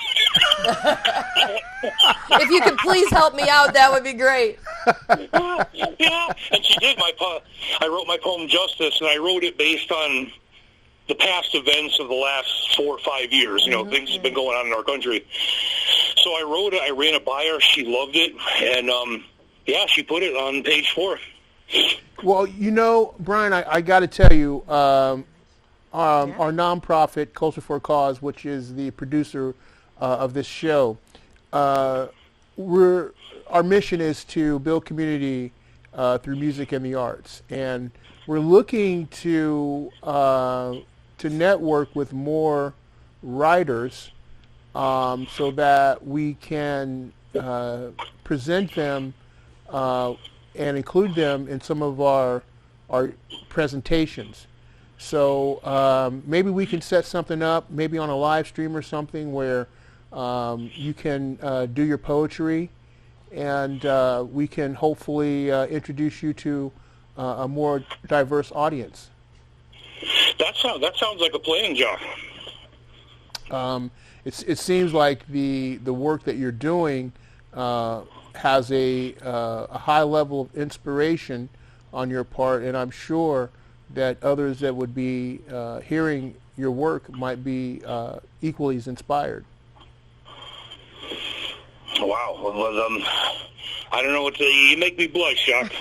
S3: If you could please help me out, that would be great.
S6: Yeah, and she did. I wrote my poem Justice, and I wrote it based on the past events of the last 4 or 5 years. Things have been going on in our country. So I wrote it. I ran it by her. She loved it, and she put it on page 4.
S4: Well, Brian, I got to tell you, our nonprofit, Culture for a Cause, which is the producer of this show, our mission is to build community through music and the arts, and we're looking to network with more writers so that we can present them and include them in some of our presentations. So maybe we can set something up, maybe on a live stream or something, where you can do your poetry, and we can hopefully introduce you to a more diverse audience. That
S6: sounds like a plan, Jacque.
S4: It seems like the work that you're doing has a high level of inspiration on your part, and I'm sure that others that would be hearing your work might be equally as inspired.
S6: Wow. Well, I don't know what to say. You make me blush, Jacque.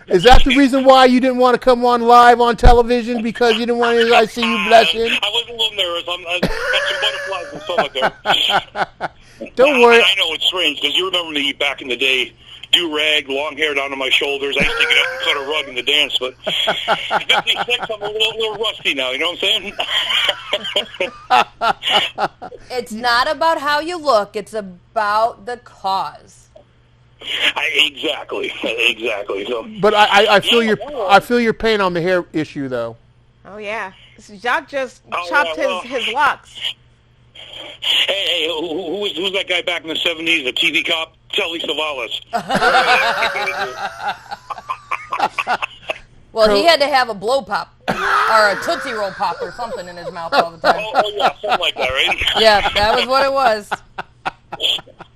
S4: Is that the reason why you didn't want to come on live on television, because you didn't want anybody to see you blushing? I
S6: was a little nervous. I've got some butterflies and stuff like that.
S4: Don't worry.
S6: I know it's strange, because you remember me back in the day, do-rag, long hair down to my shoulders. I used to get up and cut a rug in the dance, but at 56, I'm a little rusty now, you know what I'm saying?
S3: It's not about how you look, it's about the cause.
S6: Exactly. So,
S4: but I feel your pain on the hair issue, though.
S2: Oh yeah, Jacque just chopped his locks.
S6: Hey, who's that guy back in the 70s? The TV cop, Telly Savalas.
S3: Well, he had to have a blow pop or a Tootsie Roll pop or something in his mouth all the time.
S6: Oh yeah, something like that, right?
S3: Yeah, that was what it was.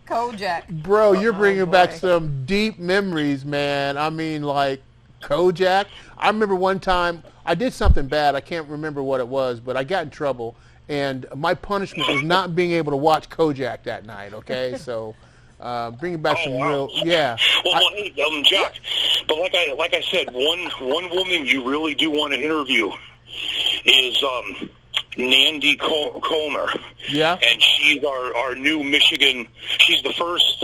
S3: Kojak.
S4: Bro, you're bringing back some deep memories, man. I mean, like Kojak. I remember one time I did something bad. I can't remember what it was, but I got in trouble, and my punishment was not being able to watch Kojak that night. Okay, so bringing back some real, yeah.
S6: Well, hey, Jacque, but like I said, one woman you really do want to interview is Nandy Comer.
S4: Yeah.
S6: And she's our new Michigan. She's the first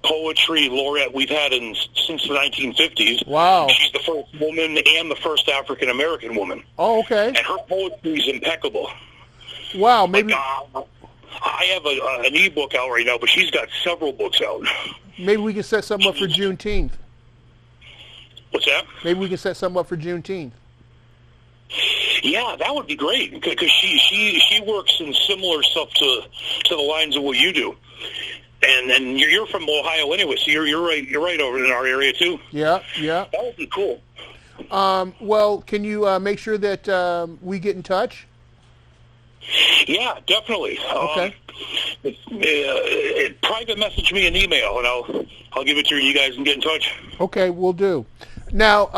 S6: poetry laureate we've had since the 1950s.
S4: Wow.
S6: She's the first woman and the first African American woman.
S4: Oh, okay.
S6: And her poetry is impeccable.
S4: Wow, maybe.
S6: I have an e-book out right now, but she's got several books out.
S4: Maybe we can set something up for Juneteenth.
S6: What's that?
S4: Maybe we can set something up for Juneteenth.
S6: Yeah, that would be great, because she works in similar stuff to the lines of what you do, and you're from Ohio anyway, so you're right over in our area too.
S4: Yeah.
S6: That would be cool.
S4: Well, can you make sure that we get in touch?
S6: Yeah, definitely.
S4: Okay.
S6: Private message me an email, and I'll give it to you guys and get in touch.
S4: Okay, we'll do. Now,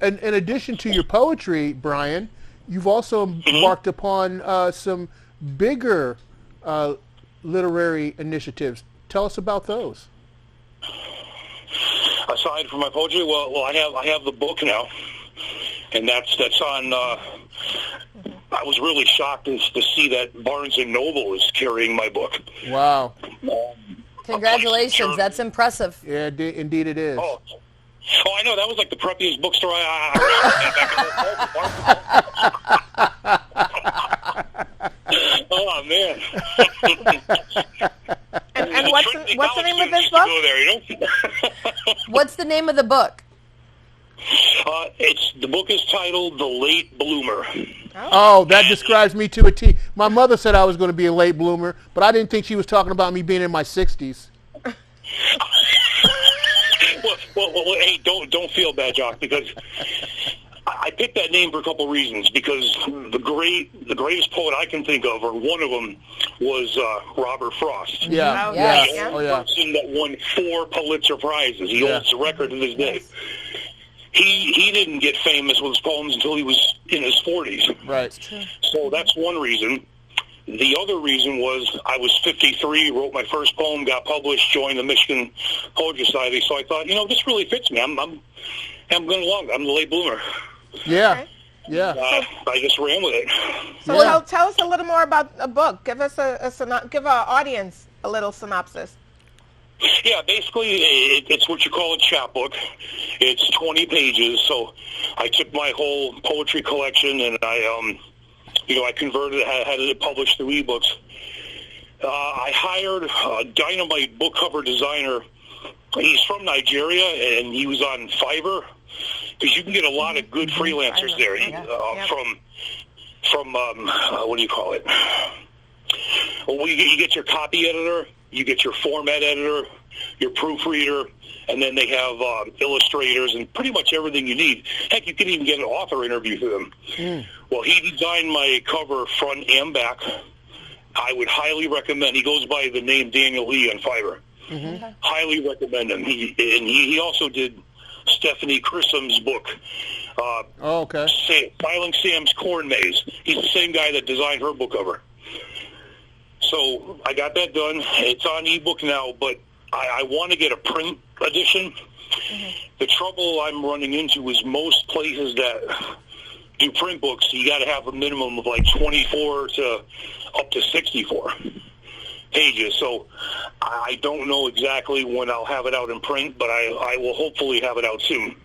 S4: in addition to your poetry, Brian, you've also embarked upon some bigger literary initiatives. Tell us about those.
S6: Aside from my poetry, well, I have the book now, and that's on. I was really shocked to see that Barnes and Noble is carrying my book.
S4: Wow!
S3: Congratulations, that's impressive.
S4: Yeah, indeed it is.
S6: Oh, I know. That was like the preppiest bookstore I Oh man!
S2: and what's the name of this book?
S3: What's the name of the book?
S6: The book is titled "The Late Bloomer."
S4: Oh, that describes me to a T. My mother said I was going to be a late bloomer, but I didn't think she was talking about me being in my 60s.
S6: Well, hey, don't feel bad, Jacque, because I picked that name for a couple of reasons. Because the greatest poet I can think of, or one of them, was Robert Frost.
S4: Yeah,
S6: The person that won 4 Pulitzer Prizes. He holds the record to this day. He didn't get famous with his poems until he was in his 40s.
S4: Right.
S6: So that's one reason. the other reason was I was 53, wrote my first poem, got published, joined the Michigan Poetry Society. So I thought, this really fits me. I'm going along. I'm the late bloomer.
S4: Yeah.
S2: Okay.
S4: Yeah.
S6: I just ran with it.
S2: So
S4: Yeah.
S2: tell us a little more about the book. Give us give our audience a little synopsis.
S6: Yeah, basically, it's what you call a chapbook. It's 20 pages. So I took my whole poetry collection and I converted it, had it published through ebooks. I hired a dynamite book cover designer. He's from Nigeria, and he was on Fiverr, because you can get a lot of good freelancers there. From what do you call it? Well, you get your copy editor, you get your format editor, your proofreader, and then they have illustrators and pretty much everything you need. Heck, you can even get an author interview for them. Well, he designed my cover front and back. I would highly recommend. He goes by the name Daniel Lee on Fiverr. Highly recommend him. He also did Stephanie Chrissam's book. Filing Sam's Corn Maze. He's the same guy that designed her book cover. So I got that done. It's on ebook now, but I want to get a print edition. The trouble I'm running into is most places that do print books, you got to have a minimum of like 24 to up to 64 pages. So I don't know exactly when I'll have it out in print, but I will hopefully have it out soon.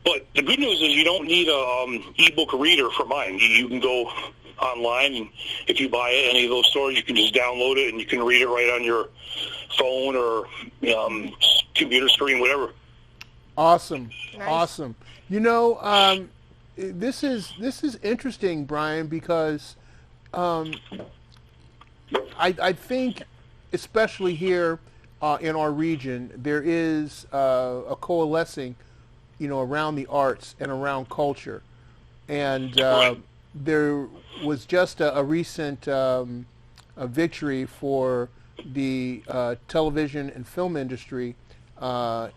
S6: But the good news is you don't need a ebook reader for mine. You can go online, and if you buy it at any of those stores, you can just download it and you can read it right on your phone or computer screen, whatever.
S4: Awesome.
S2: Nice.
S4: Awesome. This is interesting, Brian, because I think, especially here in our region, there is a coalescing, around the arts and around culture, and there was just a recent a victory for the television and film industry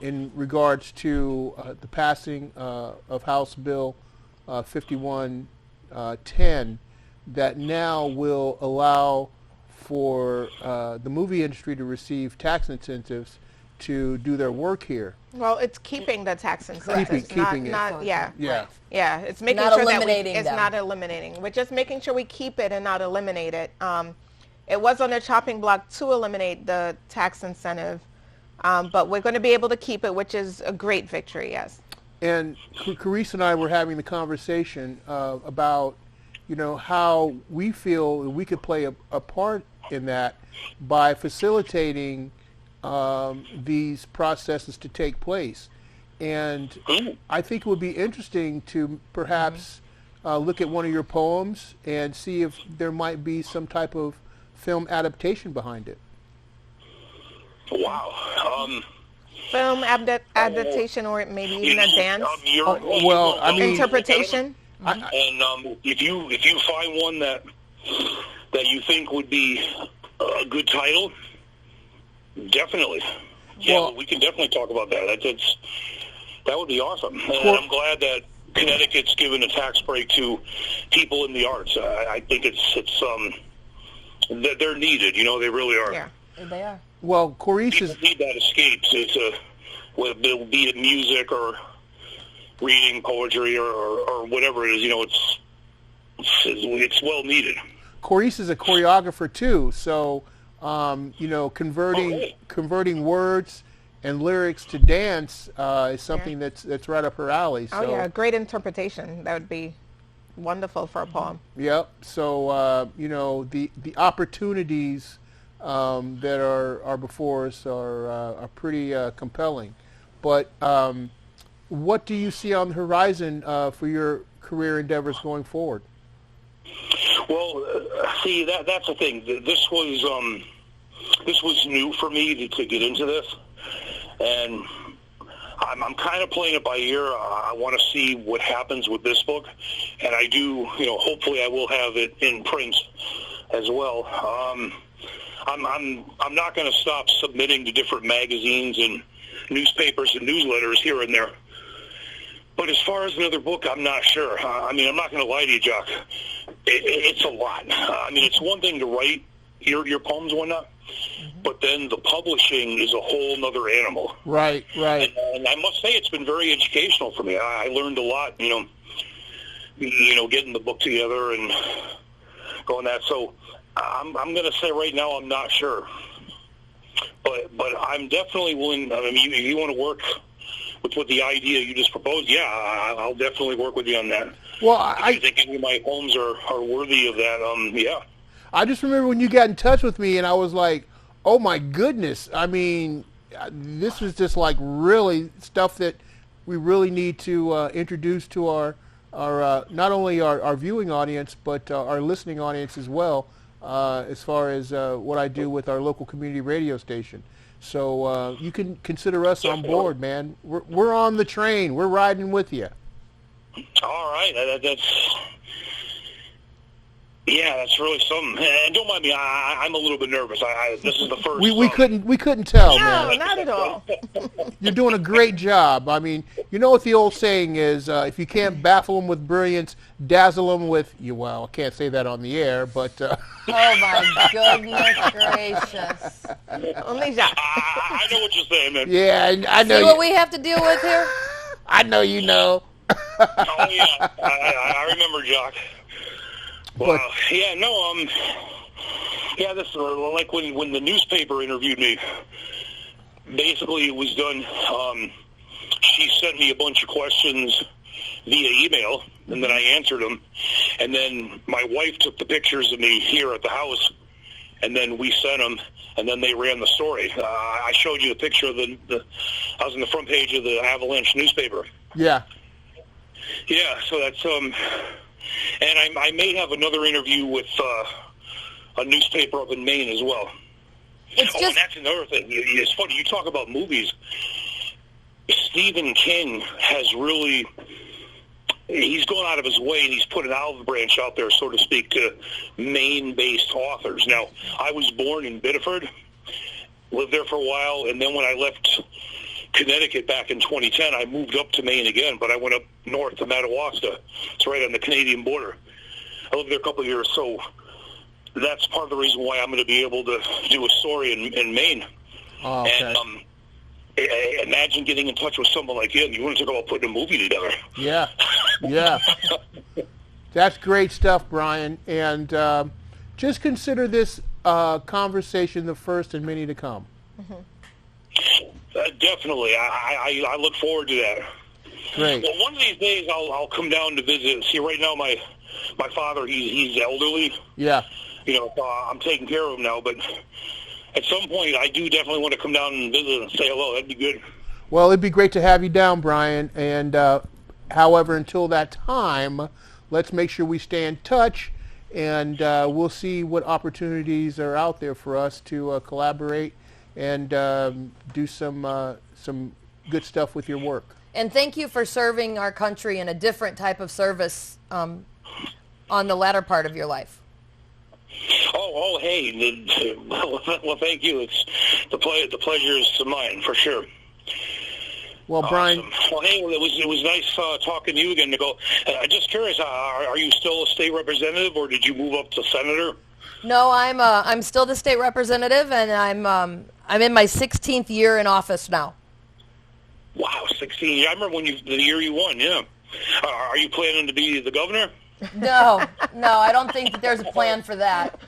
S4: in regards to the passing of House Bill 5110 that now will allow for the movie industry to receive tax incentives to do their work here.
S2: Well, it's keeping the tax incentives.
S4: Keeping it.
S2: Yeah.
S4: Yeah.
S2: Yeah, it's making
S3: Not
S2: sure
S3: eliminating
S2: that it's
S3: them.
S2: not eliminating. We're just making sure we keep it and not eliminate it. It was on the chopping block to eliminate the tax incentive, but we're going to be able to keep it, which is a great victory, yes.
S4: And Coryse and I were having the conversation about, how we feel we could play a part in that by facilitating these processes to take place. And I think it would be interesting to perhaps look at one of your poems and see if there might be some type of film adaptation behind it.
S6: Wow.
S2: Film adaptation, or maybe even a dance interpretation.
S6: And if you find one that you think would be a good title, definitely. Yeah,
S4: Well,
S6: we can definitely talk about that. That would be awesome. And I'm glad that Connecticut's given a tax break to people in the arts. I think they're needed. They really are.
S2: Yeah.
S3: They are.
S4: Well, Coryse
S6: People need that escape. Whether it be it music or reading poetry or whatever it is. It's well needed.
S4: Coryse is a choreographer too, so converting words and lyrics to dance is something that's right up her alley. So.
S2: Oh yeah, great interpretation. That would be wonderful for a poem.
S4: Yep. So the opportunities that are before us are pretty compelling. But what do you see on the horizon for your career endeavors going forward?
S6: Well, see, that's the thing. This was new for me to get into this, and I'm kind of playing it by ear. I want to see what happens with this book, and I do. Hopefully, I will have it in print as well. I'm not going to stop submitting to different magazines and newspapers and newsletters here and there. But as far as another book, I'm not sure. I mean, I'm not going to lie to you, Jacque. It's a lot. I mean, it's one thing to write your poems and whatnot, but then the publishing is a whole nother animal.
S4: Right.
S6: And I must say, it's been very educational for me. I learned a lot, getting the book together and going that. So I'm going to say right now, I'm not sure. But I'm definitely willing. I mean, if you want to work with the idea you just proposed, yeah, I'll definitely work with you on that.
S4: Well,
S6: I think any of my poems are worthy of that. Yeah.
S4: I just remember when you got in touch with me, and I was like, oh my goodness. I mean, this was just like really stuff that we really need to introduce to our not only our viewing audience, but our listening audience as well, as far as what I do with our local community radio station. So you can consider us on board, man. We're on the train. We're riding with you.
S6: All right. That's really something. And don't mind me, I'm a little bit nervous. This is the first.
S4: We couldn't tell,
S2: No,
S4: man.
S2: not at all.
S4: You're doing a great job. I mean, you know what the old saying is: if you can't baffle them with brilliance, dazzle them with you. Well, I can't say that on the air, but.
S3: Oh my goodness gracious!
S2: Only Jacque.
S6: I know what you're saying, man.
S4: Yeah, I know.
S3: See what we have to deal with here?
S4: I know you know.
S6: Oh yeah, I remember, Jacque. Well, this is like when the newspaper interviewed me. Basically, it was done. She sent me a bunch of questions via email, and then I answered them. And then my wife took the pictures of me here at the house, and then we sent them, and then they ran the story. I showed you the picture of I was on the front page of the Avalanche newspaper.
S4: Yeah.
S6: Yeah, so that's and I may have another interview with a newspaper up in Maine as well. And that's another thing. It's funny, you talk about movies. Stephen King has really, he's gone out of his way and he's put an olive branch out there, so to speak, to Maine-based authors. Now, I was born in Biddeford, lived there for a while, and then when I left Connecticut back in 2010, I moved up to Maine again, but I went up north to Madawaska. It's right on the Canadian border. I lived there a couple of years, so that's part of the reason why I'm going to be able to do a story in Maine.
S4: Oh, okay.
S6: And imagine getting in touch with someone like him. You want to talk about putting a movie together.
S4: Yeah. That's great stuff, Brian. And just consider this conversation the first and many to come.
S6: Definitely. I look forward to that.
S4: Great.
S6: Well, one of these days I'll come down to visit. See, right now my father, he's elderly.
S4: Yeah.
S6: I'm taking care of him now, but at some point I do definitely want to come down and visit and say hello. That'd be good.
S4: Well, it'd be great to have you down, Brian. And however, until that time, let's make sure we stay in touch, and we'll see what opportunities are out there for us to collaborate and do some good stuff with your work.
S3: And thank you for serving our country in a different type of service on the latter part of your life.
S6: Oh, hey. Well, thank you. It's the pleasure is mine, for sure.
S4: Well, Brian.
S6: Awesome. Well, hey, it was nice talking to you again, Nicole. Just curious, are you still a state representative, or did you move up to senator?
S3: No, I'm still the state representative, and I'm in my 16th year in office now.
S6: Wow, 16. I remember the year you won. Yeah. Are you planning to be the governor?
S3: No, I don't think that there's a plan for that.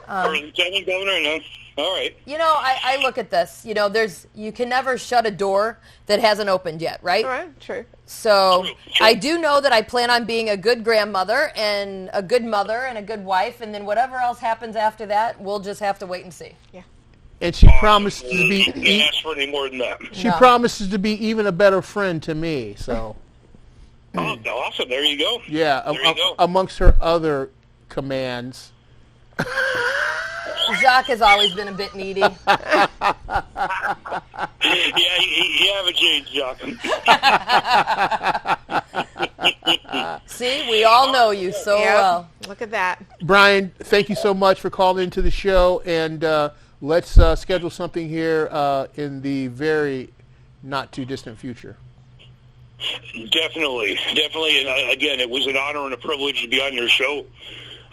S6: Or lieutenant governor? No. All right.
S3: I look at this. You can never shut a door that hasn't opened yet, right?
S2: All right, true.
S3: So
S6: True.
S3: I do know that I plan on being a good grandmother and a good mother and a good wife, and then whatever else happens after that, we'll just have to wait and see.
S2: Yeah.
S4: And she promises to be.
S6: You can't ask for any more than that.
S4: She promises to be even a better friend to me. So.
S6: Oh, awesome! There you go.
S4: Yeah,
S6: there you go.
S4: Amongst her other commands.
S3: Jacque has always been a bit needy.
S6: Yeah, you haven't changed, Jacque.
S3: See, we all know you so well.
S2: Look at that.
S4: Brian, thank you so much for calling into the show, and let's schedule something here in the very not too distant future.
S6: Definitely. And again, it was an honor and a privilege to be on your show.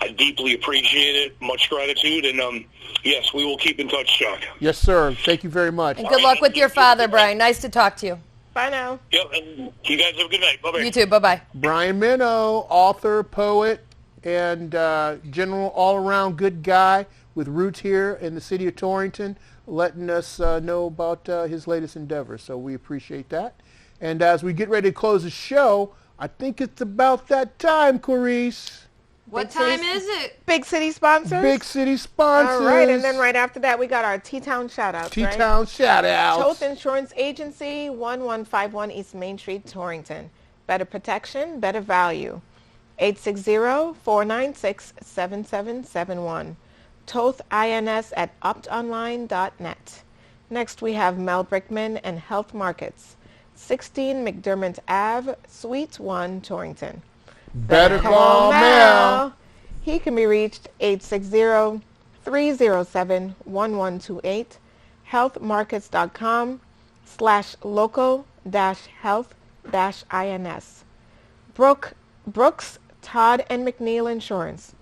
S6: I deeply appreciate it. Much gratitude. And yes, we will keep in touch, Jacque.
S4: Yes, sir. Thank you very much.
S3: And good luck with your father, Brian. Nice to talk to you.
S2: Bye now.
S6: Yep. And you guys have a good night. Bye-bye.
S3: You too. Bye-bye.
S4: Brian Minnow, author, poet, and general all-around good guy with roots here in the city of Torrington, letting us know about his latest endeavors. So we appreciate that. And as we get ready to close the show, I think it's about that time, Coryse.
S3: What time is it?
S2: Big city sponsors.
S4: Big city sponsors.
S2: All right, and then right after that, we got our T-Town shout-outs, right?
S4: T-Town shout-outs.
S2: Toth Insurance Agency, 1151 East Main Street, Torrington. Better protection, better value. 860-496-7771. Toth INS at optonline.net. Next, we have Mel Brickman and Health Markets, 16 McDermott Ave, Suite 1, Torrington.
S4: Better call Mel.
S2: He can be reached 860-307-1128, healthmarkets.com/local-health-ins. Brooks, Todd and McNeil Insurance,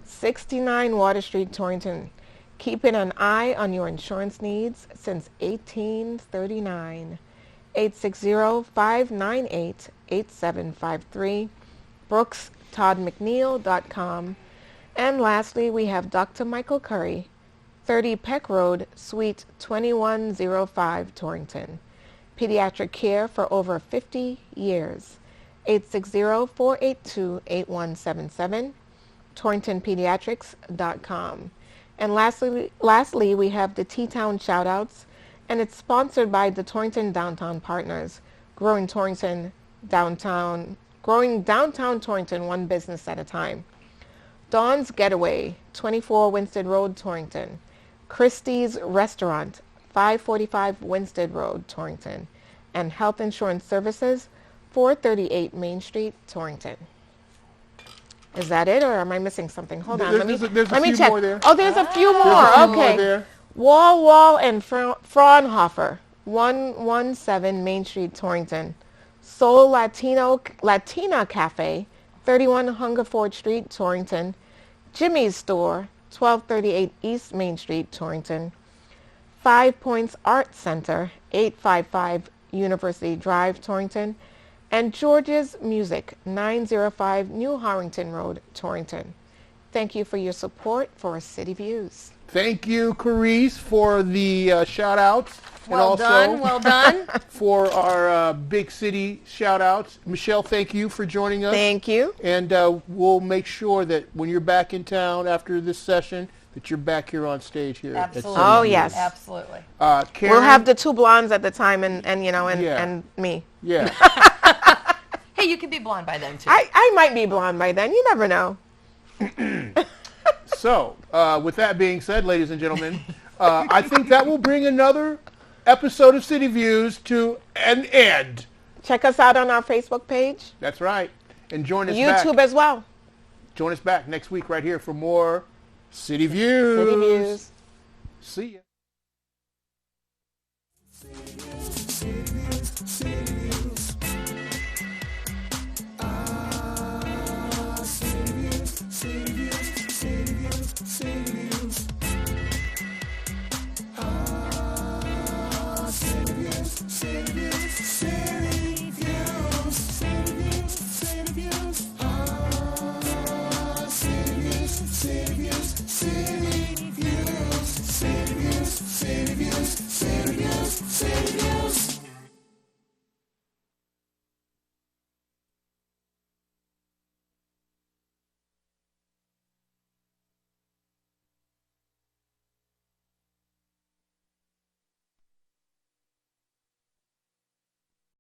S2: 69 Water Street, Torrington. Keeping an eye on your insurance needs since 1839. 860-598-8753. BrooksToddMcNeil.com. And lastly, we have Dr. Michael Curry, 30 Peck Road, Suite 2105, Torrington. Pediatric care for over 50 years. 860-482-8177. TorringtonPediatrics.com. And lastly, we have the T-Town shoutouts, and it's sponsored by the Torrington Downtown Partners, growing downtown Torrington one business at a time. Dawn's Getaway, 24 Winstead Road, Torrington. Christie's Restaurant, 545 Winstead Road, Torrington. And Health Insurance Services, 438 Main Street, Torrington. Is that it, or am I missing something? Hold on, let me check.
S4: More there.
S2: Oh, there's a few more.
S4: There's a few
S2: Okay.
S4: more there.
S2: Wall and Fraunhofer, 117 Main Street, Torrington. Soul Latina Cafe, 31 Hungerford Street, Torrington. Jimmy's Store, 1238 East Main Street, Torrington. 5 Points Art Center, 855 University Drive, Torrington. And George's Music, 905 New Harrington Road, Torrington. Thank you for your support for City Views.
S4: Thank you, Coryse, for the shout-outs.
S3: Well done.
S4: For our big city shout-outs. Michelle, thank you for joining us.
S2: Thank you.
S4: And we'll make sure that when you're back in town after this session, that you're back here on stage here.
S3: Absolutely.
S2: Oh, yes.
S3: Absolutely.
S4: Karen,
S2: We'll have the two blondes at the time and me.
S4: Yeah.
S3: Hey, you can be blonde by then, too.
S2: I might be blonde by then. You never know.
S4: So, with that being said, ladies and gentlemen, I think that will bring another episode of City Views to an end.
S2: Check us out on our Facebook page.
S4: That's right. And join us back.
S2: YouTube as well.
S4: Join us back next week right here for more City Views.
S2: City Views.
S4: See ya.